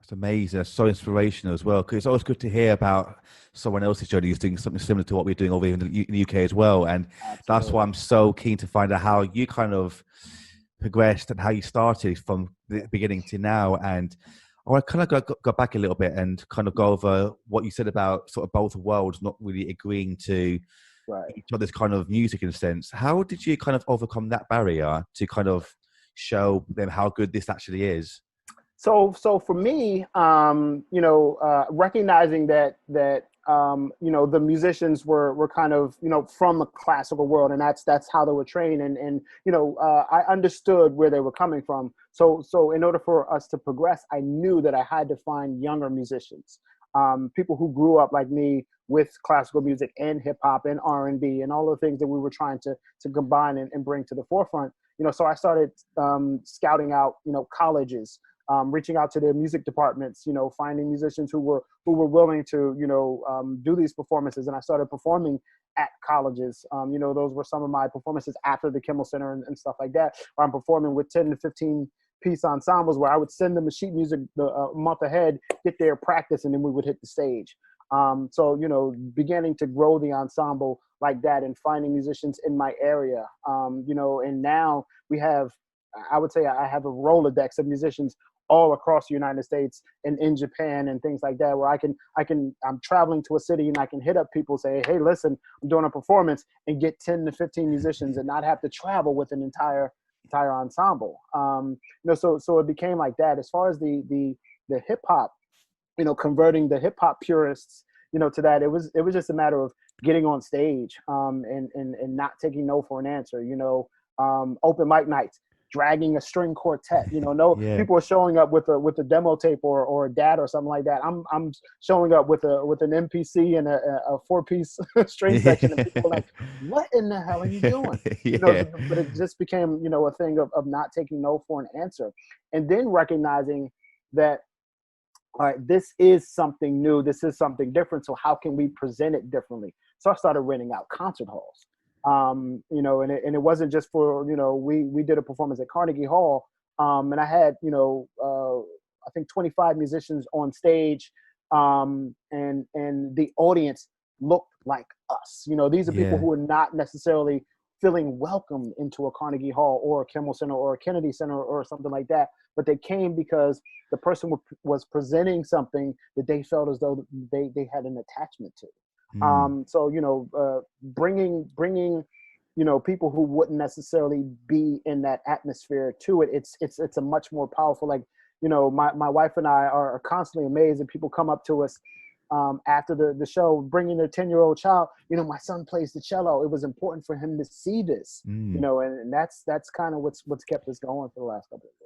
It's amazing. It's so inspirational as well. Because it's always good to hear about someone else's journey who's doing something similar to what we're doing over here in in the UK as well. And that's why Absolutely. I'm so keen to find out how you kind of progressed and how you started from the beginning to now. And I want to kind of go back a little bit and kind of go over what you said about sort of both worlds not really agreeing to Right. each other's kind of music in a sense. How did you kind of overcome that barrier to kind of show them how good this actually is? So for me, recognizing that the musicians were kind of from the classical world, and that's how they were trained, and I understood where they were coming from. So in order for us to progress, I knew that I had to find younger musicians, people who grew up like me with classical music and hip hop and R&B and all the things that we were trying to combine and bring to the forefront. So I started scouting out colleges, reaching out to their music departments, finding musicians who were willing to, do these performances. And I started performing at colleges. Those were some of my performances after the Kimmel Center and stuff like that, where I'm performing with 10 to 15 piece ensembles, where I would send them the sheet music a month ahead, get their practice, and then we would hit the stage. Beginning to grow the ensemble like that and finding musicians in my area, and now we have, I would say I have a Rolodex of musicians all across the United States and in Japan and things like that, where I'm traveling to a city and I can hit up people, say, hey, listen, I'm doing a performance, and get 10 to 15 musicians and not have to travel with an entire ensemble. So it became like that. As far as the hip hop, converting the hip hop purists, to that, it was just a matter of getting on stage, and not taking no for an answer. Open mic nights, dragging a string quartet. No Yeah. people are showing up with a demo tape or a DAT or something like that. I'm showing up with an MPC and a 4-piece string section, and people are like, "What in the hell are you doing?" Yeah. But it just became a thing of not taking no for an answer, and then recognizing that, all right, this is something new. This is something different. So how can we present it differently? So I started renting out concert halls. And it wasn't just for, we did a performance at Carnegie Hall. And I had, I think 25 musicians on stage. And the audience looked like us. These are people Yeah. who are not necessarily feeling welcome into a Carnegie Hall or a Kimmel Center or a Kennedy Center or something like that. But they came because the person was presenting something that they felt as though they had an attachment to. Mm. Bringing people who wouldn't necessarily be in that atmosphere to it. It's a much more powerful, like, my wife and I are constantly amazed that people come up to us after the show, bringing their 10-year-old child. My son plays the cello. It was important for him to see this. Mm. And that's kind of what's kept us going for the last couple of years.